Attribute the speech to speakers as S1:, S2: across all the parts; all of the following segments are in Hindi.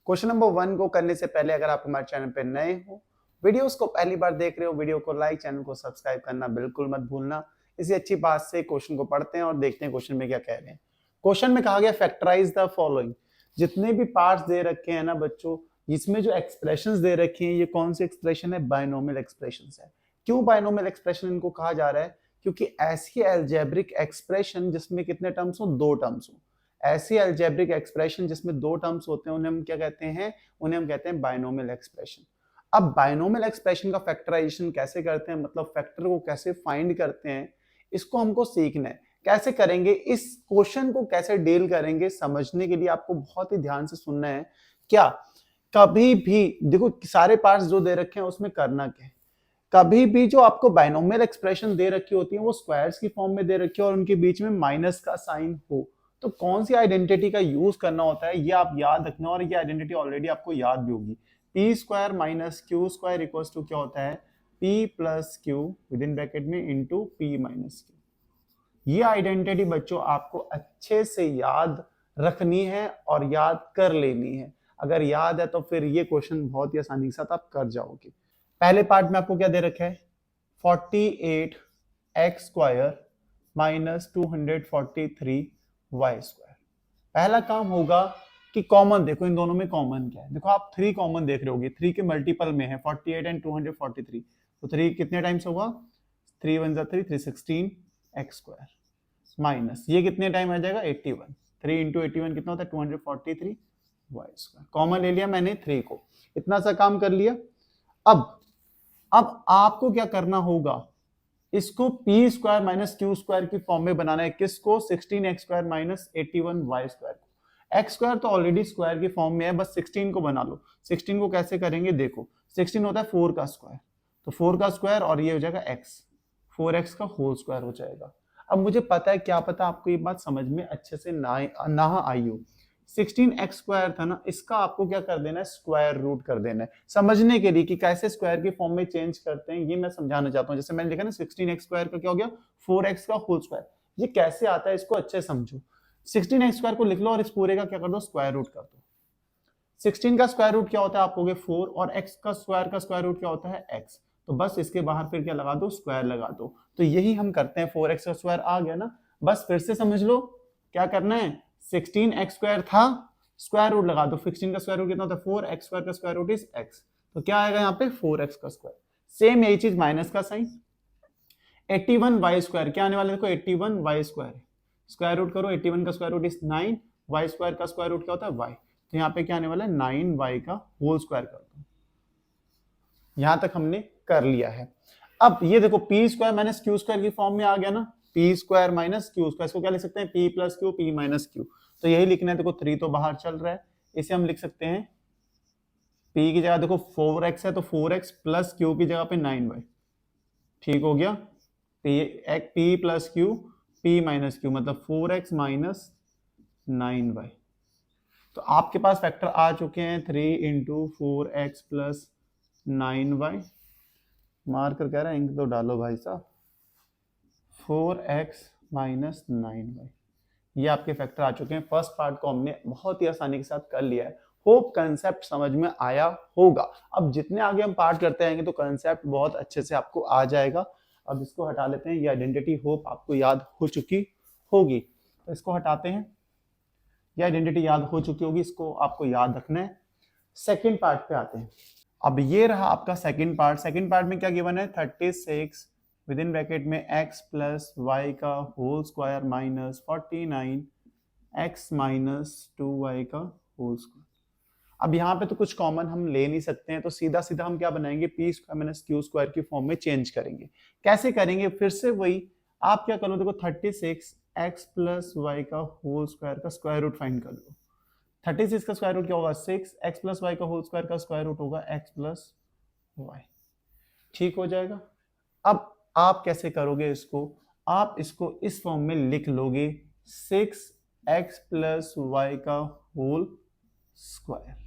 S1: क्वेश्चन नंबर 1 को करने से पहले अगर आप हमारे चैनल पर नए हो, वीडियोस को पहली बार देख रहे हो, वीडियो को लाइक, चैनल को सब्सक्राइब करना बिल्कुल मत भूलना। इसी अच्छी बात से क्वेश्चन को पढ़ते हैं और देखते हैं क्वेश्चन में क्या कह रहे हैं। क्वेश्चन में कहा गया फैक्टराइज द फॉलोइंग। जितने भी पार्ट्स दे रखे हैं ना बच्चों, इसमें जो एक्सप्रेशंस दे रखी हैं, ये कौन सी एक्सप्रेशन है? बायनोमियल एक्सप्रेशंस है। क्यों बायनोमियल एक्सप्रेशन इनको कहा जा रहा है? क्योंकि ऐसी अलजेब्रिक एक्सप्रेशन जिसमें कितने टर्म्स हो? 2 टर्म्स हो। ऐसी अलजेब्रिक एक्सप्रेशन जिसमें 2 टर्म्स होते हैं उन्हें हम क्या कहते हैं? उन्हें हम कहते हैं बायनोमियल एक्सप्रेशन। अब बायनोमियल एक्सप्रेशन का फैक्टराइजेशन कैसे करते हैं, मतलब फैक्टर को कैसे फाइंड करते हैं, इसको हमको सीखना है। कैसे करेंगे, इस क्वेश्चन को कैसे डील करेंगे, समझने के लिए आपको बहुत ही ध्यान से सुनना है। क्या कभी भी देखो, सारे पार्ट्स जो दे रखे हैं उसमें करना क्या है, कभी भी जो आपको बायनोमियल एक्सप्रेशन दे रखी होती है वो स्क्वायर्स की फॉर्म में दे रखी है और उनके बीच में माइनस का साइन हो, तो कौन सी आइडेंटिटी का यूज करना होता है ये आप याद रखना। और ये आइडेंटिटी ऑलरेडी आपको याद भी होगी। P square minus Q square equals to क्या होता है? P plus Q within bracket में इंटू पी माइनस क्यू। ये आइडेंटिटी बच्चों आपको अच्छे से याद रखनी है और याद कर लेनी है। अगर याद है तो फिर ये क्वेश्चन बहुत ही आसानी के साथ आप कर जाओगे। पहले पार्ट में आपको क्या दे रखा है? 48x square minus 243 Y square. पहला काम होगा कि कॉमन देखो, इन दोनों में कॉमन क्या है। देखो आप 3 कॉमन देख रहे होगे, 3 के मल्टीपल में है 48 एंड 243, तो 3 कितने टाइम्स होगा? 3 1 3 316 एक्स स्क्वायर माइनस ये कितने टाइम आ जाएगा? 81। 3 इंटू 81 कितना होता है? 243 वाई स्क्वायर। कॉमन ले लिया मैंने 3 को, इतना सा काम कर लिया। अब आपको क्या करना होगा, इसको P square minus Q square की फॉर्म में बनाना है। किसको? 16x square minus 81 Y square को। एक्स स्क्वायर तो ऑलरेडी स्क्वायर की फॉर्म में है, बस 16 को बना लो। 16 को कैसे करेंगे देखो, 16 होता है 4 का स्क्वायर, तो 4 का स्क्वायर और ये हो जाएगा x, 4x का होल स्क्वायर हो जाएगा। अब मुझे पता है, क्या पता आपको ये बात समझ में अच्छे से ना आई हो। 16x स्क्वायर था ना, इसका आपको क्या कर देना है? स्क्वायर रूट कर देना है। समझने के लिए कि कैसे स्क्वायर की फॉर्म में चेंज करते हैं ये मैं समझाना चाहता हूं। जैसे मैंने लिखा ना 16x स्क्वायर का क्या हो गया? 4x का होल स्क्वायर। ये कैसे आता है इसको अच्छे समझो। 16x स्क्वायर को लिख लो और इस पूरे का क्या कर दो? स्क्वायर रूट कर दो। 16 का स्क्वायर रूट क्या होता है? आप कहोगे 4, और x का स्क्वायर रूट क्या होता है? x। तो बस इसके बाहर फिर क्या लगा दो? स्क्वायर लगा दो। तो यही हम करते हैं। 4x का स्क्वायर आ गया ना, बस फिर से समझ लो क्या करना है। 16x स्क्वायर था, स्क्वायर रूट लगा दो। 16 का स्क्वायर रूट कितना होता है? 4, x स्क्वायर का स्क्वायर रूट इज x, तो क्या आएगा यहाँ पे? 4x का स्क्वायर। सेम यही चीज माइनस का साइन। 81 वाई स्क्वायर क्या आने वाला है? देखो 81 वाई स्क्वायर, स्क्वायर रूट करो, 81 का square root is 9, Y square का स्क्वायर रूट क्या होता है? वाई। तो यहाँ पे क्या आने वाला है? 9y का होल स्क्वायर कर दो। यहां तक हमने कर लिया है। अब ये देखो P square minus Q square की फॉर्म में आ गया ना, P square minus Q square. इसको क्या लिख सकते हैं? P plus Q, P minus Q. तो यही लिखना है। देखो 3 तो बाहर चल रहा है, इसे हम लिख सकते हैं p की जगह देखो 4x है, तो 4x प्लस क्यू की जगह पे 9y। ठीक हो गया। p plus Q, p minus Q, मतलब 4x माइनस 9y। तो आपके पास फैक्टर आ चुके हैं 3 इंटू 4x प्लस 9y। मार कर कह रहा है इंक तो डालो भाई साहब। 4x माइनस 9y, ये आपके फैक्टर आ चुके हैं। फर्स्ट पार्ट को हमने बहुत ही आसानी के साथ कर लिया है। होप कंसेप्ट समझ में आया होगा। अब जितने आगे हम पार्ट करते आएंगे तो कंसेप्ट बहुत अच्छे से आपको आ जाएगा। अब इसको हटा लेते हैं। ये आइडेंटिटी होप आपको याद हो चुकी होगी, तो इसको हटाते हैं। ये आइडेंटिटी याद हो चुकी होगी, इसको आपको याद रखना है। सेकेंड पार्ट पे आते हैं। अब ये रहा आपका सेकेंड पार्ट। सेकेंड पार्ट में क्या गिवन है? 36 विद इन ब्रैकेट में x प्लस वाई का whole square minus 49 x minus 2y का होल स्क्वायर। अब यहाँ पे तो कुछ कॉमन हम ले नहीं सकते हैं, तो सीधा सीधा हम क्या बनाएंगे? P square minus Q square की फॉर्म में चेंज करेंगे। कैसे करेंगे? फिर से वही, आप क्या करो, देखो 36 x प्लस वाई का होल स्क्वायर का स्क्वायर रूट फाइंड कर लो। 36 का स्क्वायर रूट क्या होगा? 6, x प्लस वाई का होल स्क्वायर का स्क्वायर रूट होगा x प्लस वाई। ठीक हो जाएगा। अब आप कैसे करोगे इसको? आप इसको इस फॉर्म में लिख लोगे 6x प्लस वाई का होल स्क्वायर।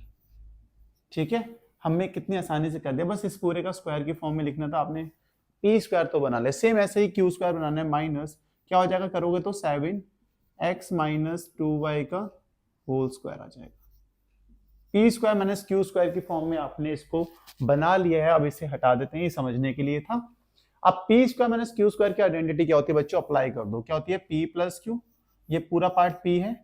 S1: ठीक है, हमने कितनी आसानी से कर दिया। बस इस पूरे का स्क्वायर की फॉर्म में लिखना था आपने। पी स्क्वायर तो बना ले, सेम ऐसे ही क्यू स्क्वायर बनाना है। माइनस क्या हो जाएगा? करोगे तो 7x माइनस 2y का होल स्क्वायर आ जाएगा। P square minus Q square की फॉर्म में आपने इसको बना लिया है। अब इसे हटा देते हैं, ये समझने के लिए था। अब P square minus Q square की आइडेंटिटी क्या होती है बच्चों, अप्लाई कर दो। क्या होती है, पी प्लस क्यू, ये पूरा पार्ट पी है,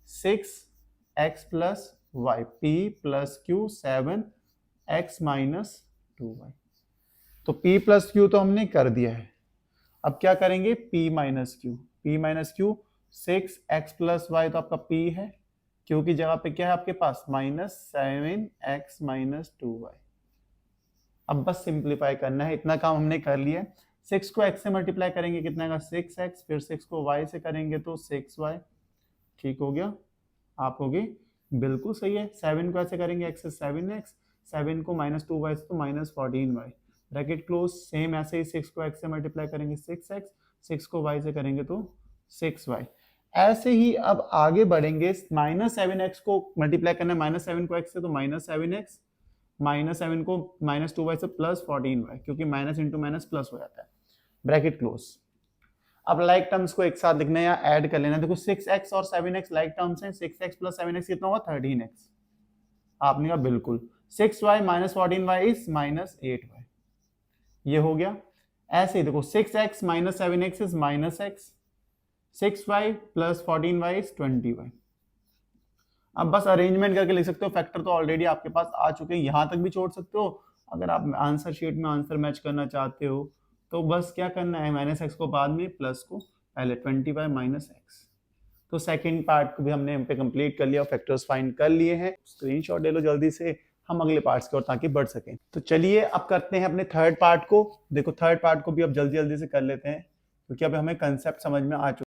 S1: 6x plus Y, P plus Q 7x minus 2y। तो p प्लस क्यू तो हमने कर दिया है, अब क्या करेंगे, p minus Q, p minus Q 6x plus Y, तो आपका p है, q की जगह पे क्या है आपके पास, माइनस 7x माइनस 2y। अब बस सिंप्लीफाई करना है, इतना काम हमने कर लिया। 6 को x से मल्टीप्लाई करेंगे कितना आएगा, 6x, फिर 6 को y से करेंगे तो 6y। ठीक हो गया, आप हो गए बिल्कुल सही है। 7 को ऐसे करेंगे x से 7x, 7 को माइनस 2y से तो minus 14y, bracket close. Same ऐसे ही 6 को x से मल्टीप्लाई करेंगे 6x, 6 को y से करेंगे तो 6y। ऐसे ही अब आगे बढ़ेंगे, माइनस 7x को मल्टीप्लाई करना है माइनस 7 को x से तो माइनस 7x, माइनस 7 को माइनस 2y से प्लस 14y, क्योंकि माइनस इंटू माइनस प्लस हो जाता है, ब्रैकेट क्लोज। अब लाइक टर्म्स को एक साथ लिखना है या ऐड कर लेना। देखो 6x और 7x लाइक टर्म्स हैं, 6x प्लस 7x कितना होगा, 13x। आपने कहा बिल्कुल। 6y minus 14y is minus 8y, ये हो गया। ऐसे ही देखो 6x minus 7x is minus x, 6y plus 14y is 20y। अब बस अरेंजमेंट करके लिख सकते हो, फैक्टर तो ऑलरेडी आपके पास आ चुके हैं, यहां तक भी छोड़ सकते हो। अगर आप आंसर शीट में आंसर मैच करना चाहते हो तो बस क्या करना है, माइनस एक्स को बाद में, प्लस को पहले, 20 माइनस एक्स। तो सेकंड पार्ट को भी हमने यहाँ पे कंप्लीट कर लिया, फैक्टर्स फाइंड कर लिए हैं। स्क्रीनशॉट ले लो जल्दी से, हम अगले पार्ट्स की ओर ताकि बढ़ सकें। तो चलिए अब करते हैं अपने थर्ड पार्ट को। देखो थर्ड पार्ट को भी अब जल्दी जल्दी से कर लेते हैं, क्योंकि अब हमें कंसेप्ट समझ में आ चुका।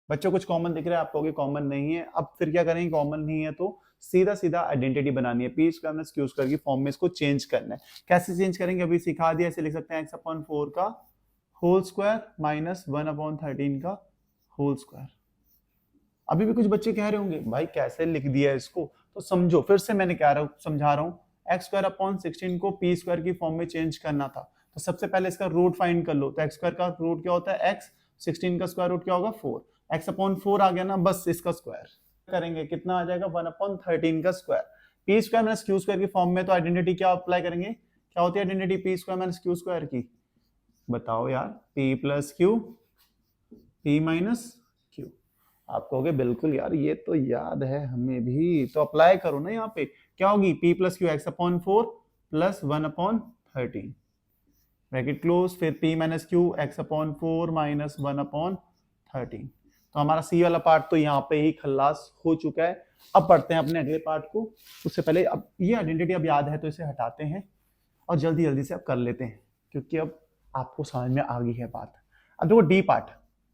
S1: बच्चों कुछ कॉमन दिख रहा है आपको, कॉमन नहीं है। अब फिर क्या करेंगे, कॉमन नहीं है तो सीधा सीधा आइडेंटिटी बनानी है, P square minus Q square की फॉर्म में इसको चेंज करना है। कैसे चेंज करेंगे अभी सिखा दिया, ऐसे लिख सकते हैं x/4 का होल स्क्वायर माइनस 1/13 का होल स्क्वायर। अभी भी कुछ बच्चे कह रहे होंगे भाई कैसे लिख दिया इसको, तो समझो फिर से, मैंने कह रहा हूं समझा रहा हूं। x² को पी स्क्वायर की फॉर्म में चेंज करना था, तो सबसे पहले इसका रूट फाइंड कर लो। तो x² का रूट क्या होता है x, 16 का स्क्वायर रूट क्या होगा 4, x/4 आ गया ना, बस इसका स्क्वायर करेंगे कितना आ जाएगा 1/13 का square. P square minus Q square की फॉर्म में तो आइडेंटिटी क्या अप्लाई करेंगे, क्या होती है identity P square minus Q square की, बताओ यार, p plus Q, p minus Q. आप कहोगे बिल्कुल यार ये तो याद है हमें भी, तो अप्लाई करो ना यहाँ पे, क्या होगी p plus Q x/4 plus 1/13, bracket close, फिर p minus Q x/4 minus 1/13। तो हमारा सी वाला पार्ट तो यहाँ पे ही खल्लास हो चुका है। अब पढ़ते हैं अपने अगले पार्ट को। उससे पहले अब ये आइडेंटिटी अब याद है तो इसे हटाते हैं और जल्दी जल्दी से अब कर लेते हैं, क्योंकि अब आपको समझ में आ गई है बात। अब देखो डी पार्ट,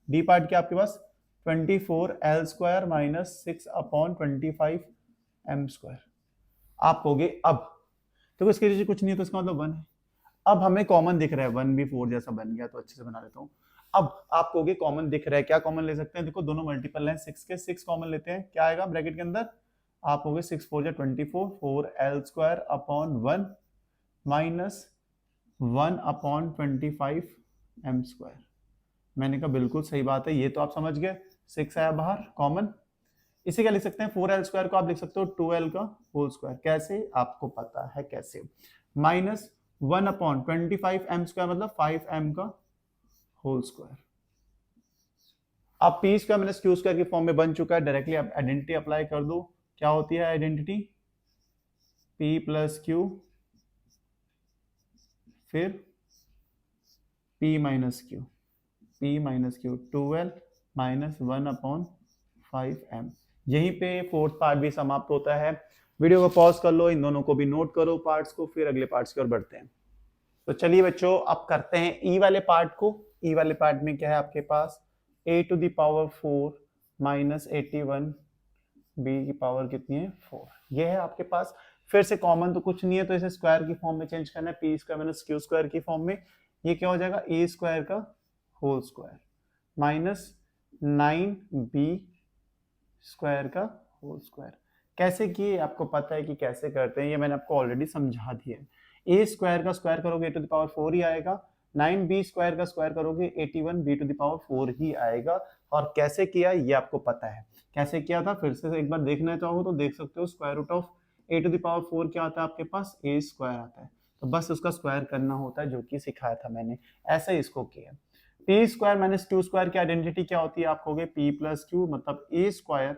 S1: डी पार्ट क्या आपके पास 24l square minus 6/25 m square. आप कहोगे अब देखो इसके नीचे कुछ नहीं है तो इसका मतलब 1 है। अब हमें कॉमन दिख रहा है, 1 भी 4 जैसा बन गया, तो अच्छे से बना लेता हूँ। अब आप कहोगे कॉमन दिख रहा है, क्या कॉमन ले सकते हैं, देखो दोनों मल्टीपल हैं 6 के, 6 कॉमन लेते हैं, क्या आएगा ब्रैकेट के अंदर, आप कहोगे 6 4 24, 4l square upon 1 minus 1/25 m square. मैंने कहा बिल्कुल सही बात है, ये तो आप समझ गए, 6 आया बाहर कॉमन। इसे क्या लिख सकते हैं, 4l स्क्वायर को आप लिख सकते हो 2l का होल स्क्वायर, कैसे आपको पता है कैसे, माइनस 1/25 m स्क्वायर मतलब 5m का होल स्क्वायर। अब P square minus Q square की फॉर्म में बन चुका है, डायरेक्टली आप आइडेंटिटी अप्लाई कर दो। क्या होती है आइडेंटिटी, p प्लस क्यू फिर p minus Q, p minus Q 2l minus 1/5m। यहीं पे फोर्थ पार्ट भी समाप्त होता है। वीडियो को पॉज कर लो, इन दोनों को भी नोट करो पार्ट्स को, फिर अगले पार्ट्स की ओर बढ़ते हैं। तो चलिए बच्चों अब करते हैं ई वाले पार्ट को। ई वाले पार्ट में क्या है आपके पास, a⁴ माइनस 81 b की पावर कितनी है 4, ये है आपके पास। फिर से कॉमन तो कुछ नहीं है तो इसे स्क्वायर की फॉर्म में चेंज करना है, P square minus Q square की फॉर्म में। ये क्या हो जाएगा, ए स्क्वायर का whole square minus 9b square का होल स्क्वायर। कैसे किए आपको पता है कि कैसे करते हैं, ये मैंने आपको ऑलरेडी समझा दिया है। ए स्क्वायर का स्क्वायर करोगे a⁴ ही आएगा, 9b स्क्वायर का स्क्वायर करोगे 81b⁴ ही आएगा। और कैसे किया ये आपको पता है, कैसे किया था, फिर से एक बार देखना चाहो तो देख सकते हो। Square root of A to the power 4 क्या आता है आपके पास, ए स्क्वायर आता है, तो बस उसका स्क्वायर करना होता है, जो कि सिखाया था मैंने, ऐसे ही इसको किया। P square minus Q square की आइडेंटिटी क्या होती है, आप कहोगे पी प्लस क्यू मतलब ए स्क्वायर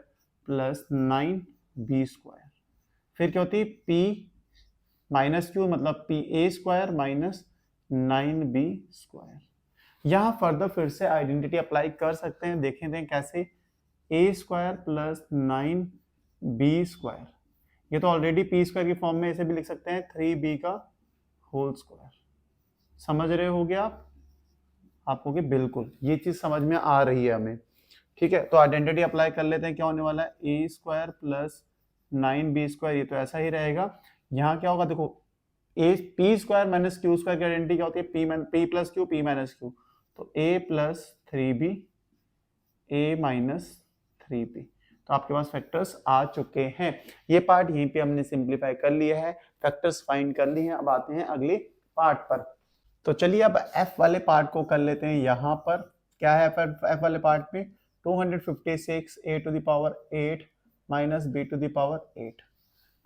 S1: प्लस 9b स्क्वायर। फिर क्या होती है पी माइनस क्यू मतलब P A square minus 9b square. यहां फर्दर फिर से आइडेंटिटी अप्लाई कर सकते हैं, देखें थे कैसे, ए स्क्वायर प्लस 9b स्क्वायर, ये तो ऑलरेडी पी स्क्वायर की फॉर्म में, इसे भी लिख सकते हैं 3b का होल स्क्वायर। समझ रहे होगे आप होगे बिल्कुल, ये चीज समझ में आ रही है हमें, ठीक है। तो आइडेंटिटी अप्लाई कर लेते हैं, क्या होने वाला है, ए स्क्वायर प्लस 9b स्क्वायर, ये तो ऐसा ही रहेगा। यहाँ क्या होगा देखो, A P square minus Q square की आइडेंटिटी क्या होती है, P plus Q P minus Q, तो ए प्लस 3b ए माइनस 3b। तो आपके पास फैक्टर्स आ चुके हैं। ये पार्ट यहीं पे हमने सिंप्लीफाई कर लिया है, फैक्टर्स फाइंड कर लिए हैं। अब आते हैं अगले पार्ट पर। तो चलिए अब एफ वाले पार्ट को कर लेते हैं। यहाँ पर क्या है एफ वाले पार्ट में, 256 a to the power 8 minus b to the power 8।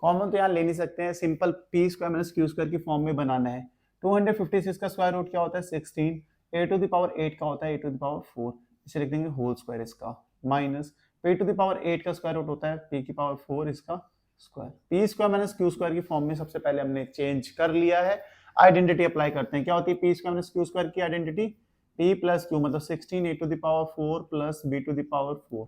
S1: Common तो यहाँ ले नहीं सकते हैं, simple P square minus Q square की फॉर्म में बनाना है। 256 का स्क्वायर रूट क्या होता है 16, a टू द पावर 8 का होता है a टू द पावर 4, इसे लिख देंगे होल स्क्वायर इसका, minus p to the power 8 का स्क्वायर रूट होता है p की पावर 4 इसका square. P square minus Q square की फॉर्म में सबसे पहले हमने चेंज कर लिया है। आइडेंटिटी अप्लाई करते हैं, क्या होती है P square minus Q square की आइडेंटिटी, p प्लस क्यू मतलब 16 a to the power 4 plus b to the power 4,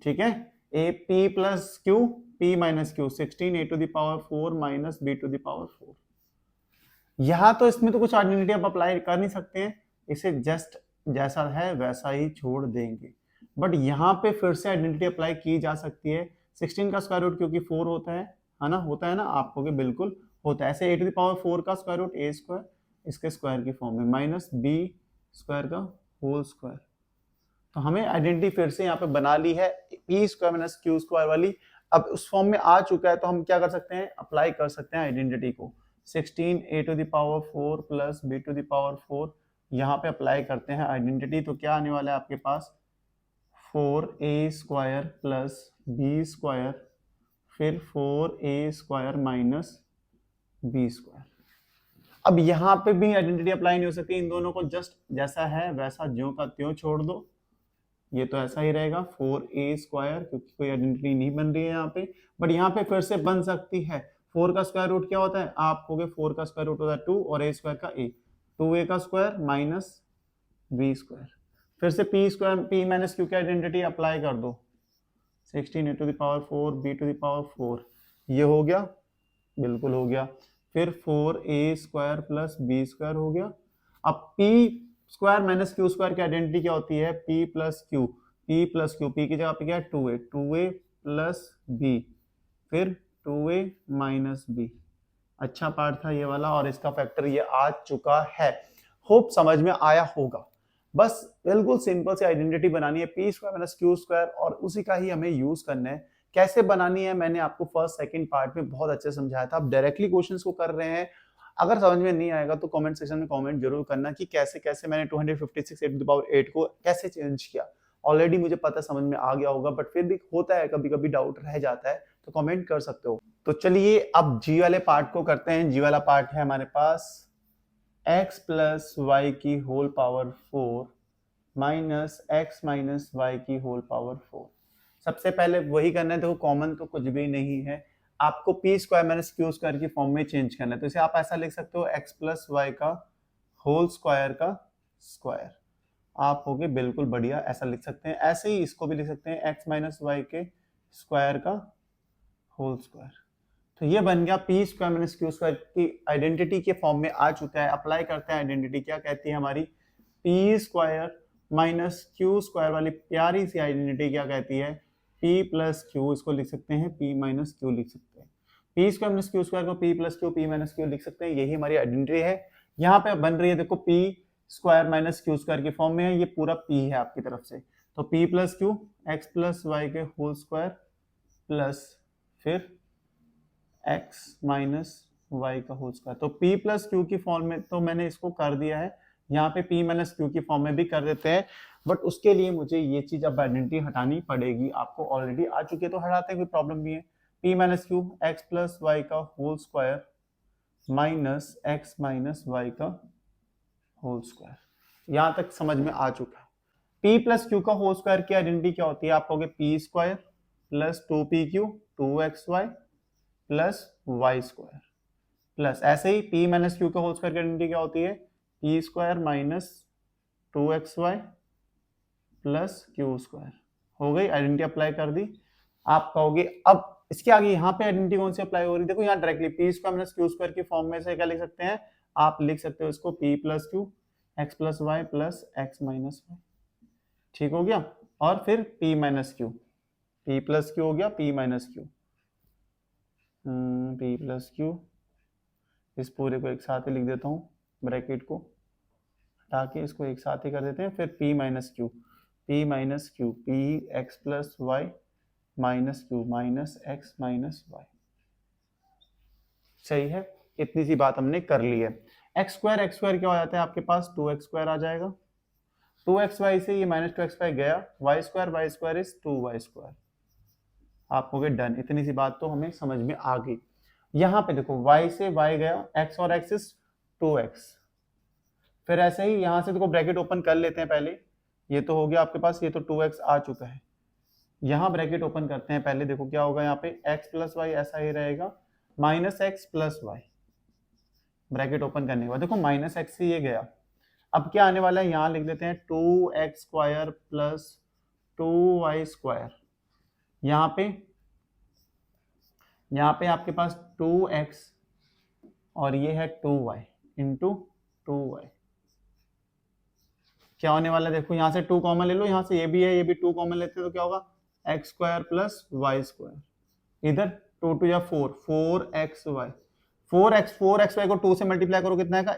S1: ठीक है। ए P plus Q p minus Q 16 a to the power 4 minus b to the power 4। यहां तो इसमें तो कुछ आइडेंटिटी आप अप्लाई कर नहीं सकते हैं, इसे जस्ट जैसा है वैसा ही छोड़ देंगे। बट यहाँ पे फिर से आइडेंटिटी अप्लाई की जा सकती है। 16 का स्क्वायर रूट क्योंकि 4 होता है ना, होता है ना, आप कहोगे बिल्कुल होता है। ऐसे a टू द पावर 4 का स्क्वायर रूट a स्क्वायर, इसके स्क्वायर की फॉर्म में, माइनस b स्क्वायर का होल स्क्वायर। तो हमें आइडेंटिटी फिर से यहाँ पे बना ली है, P square minus Q square वाली। अब उस फॉर्म में आ चुका है, तो हम क्या कर सकते हैं, अप्लाई कर सकते हैं आइडेंटिटी को। 16 a to the power 4 plus b to the power 4, यहाँ पे अप्लाई करते हैं आइडेंटिटी। तो क्या आने वाला है आपके पास, 4a square plus b square, फिर 4a square minus b square. अब यहाँ पे भी आइडेंटिटी अप्लाई नहीं हो सकती, इन दोनों को जस्ट जैसा है वैसा ज्यों का त्यों छोड़ दो, ये तो ऐसा ही रहेगा 4a स्क्वायर, क्योंकि कोई आइडेंटिटी नहीं बन रही है यहाँ पे। बट यहाँ पे फिर से बन सकती है। 4 का स्क्वायर रूट क्या होता है, आप कहोगे 4 का स्क्वायर रूट होता है 2 और a स्क्वायर का a, 2a का स्क्वायर माइनस b स्क्वायर। फिर से p square p minus Q की आइडेंटिटी अप्लाई कर दो, 16 a to the power 4 b to the power 4, ये हो गया, बिल्कुल हो गया। फिर 4a square plus b square हो गया। अब p square minus Q square की आइडेंटिटी क्या होती है, p plus Q, p plus Q, p की जगह पे क्या है 2a प्लस b, फिर 2a माइनस b। अच्छा पार्ट था ये वाला, और इसका फैक्टर ये आ चुका है। होप समझ में आया होगा। बस बिल्कुल सिंपल सी आइडेंटिटी बनानी है, P square minus Q square, और उसी का ही हमें यूज करना है। कैसे बनानी है मैंने आपको फर्स्ट सेकंड पार्ट में बहुत अच्छे समझाया था। आप डायरेक्टली क्वेश्चंस को कर रहे हैं, अगर समझ में नहीं आएगा तो कमेंट सेक्शन में कमेंट जरूर करना कि कैसे कैसे मैंने 256 a टू द पावर 8 को कैसे चेंज किया। ऑलरेडी मुझे पता समझ में आ गया होगा, बट फिर भी होता है कभी कभी डाउट रह जाता है, तो कमेंट कर सकते हो। तो चलिए अब जी वाले पार्ट को करते हैं। जी वाला पार्ट है हमारे पास x प्लस वाई की whole power 4 minus x minus Y की होल पावर 4। सबसे पहले वही करना है, देखो कॉमन तो कुछ भी नहीं है, आपको P square minus Q square की फॉर्म में चेंज करना है। तो इसे आप ऐसा लिख सकते हो x प्लस वाई का होल स्क्वायर का स्क्वायर। आप होगे बिल्कुल बढ़िया, ऐसा लिख सकते हैं। ऐसे ही इसको भी लिख सकते हैं x माइनस वाई के स्क्वायर का होल स्क्वायर। तो ये बन गया P square minus Q square की आइडेंटिटी के फॉर्म में आ चुका है। अप्लाई करते हैं आइडेंटिटी, क्या कहती है हमारी, P square minus Q square वाली प्यारी सी आइडेंटिटी क्या कहती है, p प्लस क्यू, इसको लिख सकते हैं p माइनस क्यू लिख सकते हैं। P square minus Q square को p plus Q p minus Q लिख सकते हैं, यही हमारी आइडेंटिटी है। यहाँ पे बन रही है देखो p square minus Q square की फॉर्म में है, ये पूरा p है आपकी तरफ से, तो p plus Q x plus Y के होल स्क्वायर प्लस फिर x माइनस वाई का होल स्क्वायर। तो p प्लस क्यू की फॉर्म में तो मैंने इसको कर दिया है यहाँ पे p माइनस क्यू की फॉर्म में भी कर देते हैं, बट उसके लिए मुझे ये चीज अब आइडेंटिटी हटानी पड़ेगी। आपको ऑलरेडी आ चुकी है तो हटाते हैं, कोई प्रॉब्लम नहीं है। p minus q x plus Y का whole square minus x minus Y का होल स्क्वायर। यहां तक समझ में आ चुका है। p प्लस क्यू का होल स्क्वायर की आइडेंटिटी क्या होती है? आप कहोगे p square plus 2pq 2xy plus Y square plus ऐसे ही p माइनस क्यू का होल स्क्वायर की आइडेंटिटी क्या होती है? P square minus 2xy plus q square. हो गई, आइडेंटिटी अप्लाई कर दी। आप कहोगे अब इसके आगे यहाँ पे आइडेंटिटी कौन सी अप्लाई हो रही है? देखो यहाँ directly P square minus Q square की फॉर्म में से क्या लिख सकते हैं? आप लिख सकते हो इसको p plus Q x plus Y plus X minus Y. ठीक हो गया। और फिर p minus Q, p plus Q हो गया p minus Q, p plus Q, इस पूरे को एक साथ ही लिख देता हूँ, ब्रैकेट को हटा के इसको एक साथ ही कर देते हैं। फिर p minus Q, p minus Q, p X plus Y minus Q minus x minus Y. सही है, इतनी सी बात हमने कर ली है। एक्स स्क्वायर क्या हो जाता है आपके पास? 2x स्क्वायर आ जाएगा। 2xy से ये माइनस 2xy गया, y square is 2y square. आप हो गए डन। इतनी सी बात तो हमें समझ में आ गई। यहाँ पे देखो y से y गया, x और x इज 2x। फिर ऐसे ही यहाँ से देखो ब्रैकेट ओपन कर लेते हैं पहले। ये तो हो गया आपके पास, ये तो 2x आ चुका है। यहाँ ब्रैकेट ओपन करते हैं पहले, देखो क्या होगा यहाँ पे? x प्लस वाई ऐसा ही रहेगा, minus X plus Y. Bracket open करने के बाद देखो माइनस एक्स से ये गया, अब क्या आने वाला है? यहाँ लिख देते हैं 2x square plus 2y square. यहाँ पे आपके पास 2x और ये है 2y इंटू 2y। क्या होने वाला है? देखो यहाँ से 2 कॉमन ले लो, यहाँ से ये भी है, ये भी 2 कॉमन लेते हैं तो क्या होगा? x square plus Y square. इधर 2 2 या 4, 4xy, 4xy को 2 से मल्टीप्लाई करो, कितना आएगा?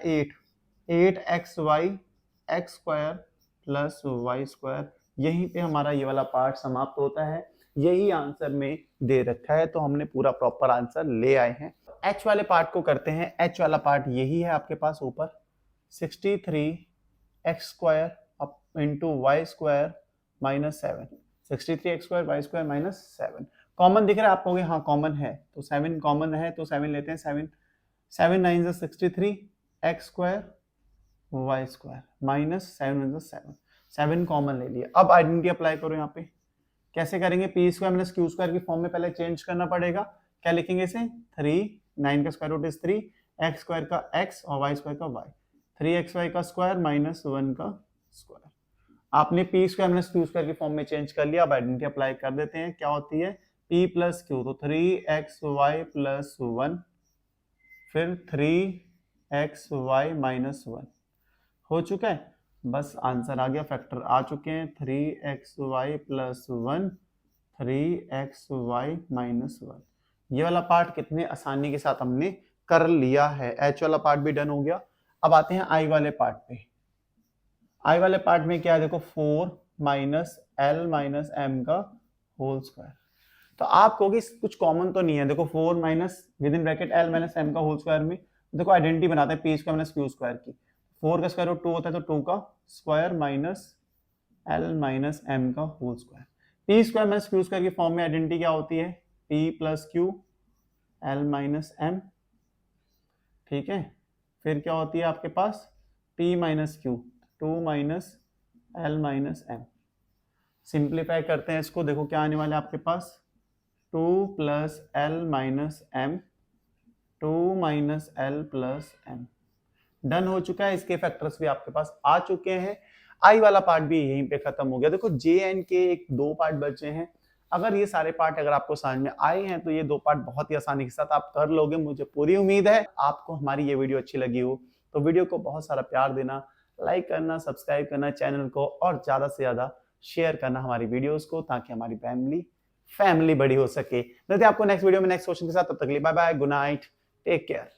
S1: 8xy X square plus Y square. यहीं पे हमारा ये वाला पार्ट समाप्त होता है। यही आंसर में दे रखा है, तो हमने पूरा प्रॉपर आंसर ले आए हैं। एच वाले पार्ट को करते हैं। एच वाला पार्ट यही है आपके पास ऊपर, 63 X square up into Y square minus 7। 63 X square Y square minus 7 common दिख रहा है? आप कहोगे हाँ कॉमन है, तो 7 कॉमन है तो 7 लेते हैं। 7 9 63 X square Y square minus 7 common ले लिया। अब आइडेंटिटी अप्लाई करो। यहाँ पे कैसे करेंगे? P square minus Q square की फॉर्म में पहले चेंज करना पड़ेगा। क्या लिखेंगे इसे? 3, 9 का square root is 3, X square का x और वाई स्क्वायर का y, 3xy का स्क्वायर माइनस 1 का स्क्वायर। आपने P square minus Q square की फॉर्म में चेंज कर लिया। अब आइडेंटिटी अप्लाई कर देते हैं। क्या होती है? p प्लस क्यू, तो 3xy प्लस 1, फिर 3xy माइनस 1 हो चुका है। बस आंसर आ गया, फैक्टर आ चुके हैं। 3xy plus 1, 3xy minus 1। ये वाला पार्ट कितने आसानी के साथ हमने कर लिया है। एच वाला पार्ट भी डन हो गया। अब आते हैं आई वाले पार्ट पे। आई वाले पार्ट में क्या है? देखो 4 माइनस एल माइनस एम का होल स्क्वायर। तो आप कहोगे कुछ कॉमन तो नहीं है। देखो 4 minus within bracket L minus M का होल स्क्वायर में देखो आइडेंटिटी बनाते हैं P square minus Q square की। 4 का स्क्वायर रूट 2 होता है तो 2 का square minus l minus M का whole square. P square minus Q square की फॉर्म में आइडेंटिटी क्या होती है? P plus q l minus m. ठीक है, फिर क्या होती है आपके पास? p minus q, 2 minus l minus m. Simplify करते हैं इसको, देखो क्या आने वाला है आपके पास? 2 plus l minus m, 2 minus l plus m. Done हो चुका है। इसके फैक्टर्स भी आपके पास आ चुके हैं। आई वाला पार्ट भी यहीं पे खत्म हो गया। देखो जे एंड के एक 2 पार्ट बचे हैं। अगर ये सारे पार्ट अगर आपको समझ में आए हैं तो ये 2 पार्ट बहुत ही आसानी के साथ आप कर लोगे, मुझे पूरी उम्मीद है। आपको हमारी ये वीडियो अच्छी लगी हो तो वीडियो को बहुत सारा प्यार देना, लाइक करना, सब्सक्राइब करना चैनल को, और ज्यादा से ज्यादा शेयर करना हमारी वीडियोस को, ताकि हमारी फैमिली बड़ी हो सके। मिलते हैं आपको नेक्स्ट वीडियो में नेक्स्ट क्वेश्चन के साथ। तब तक के लिए bye bye, good night, take care.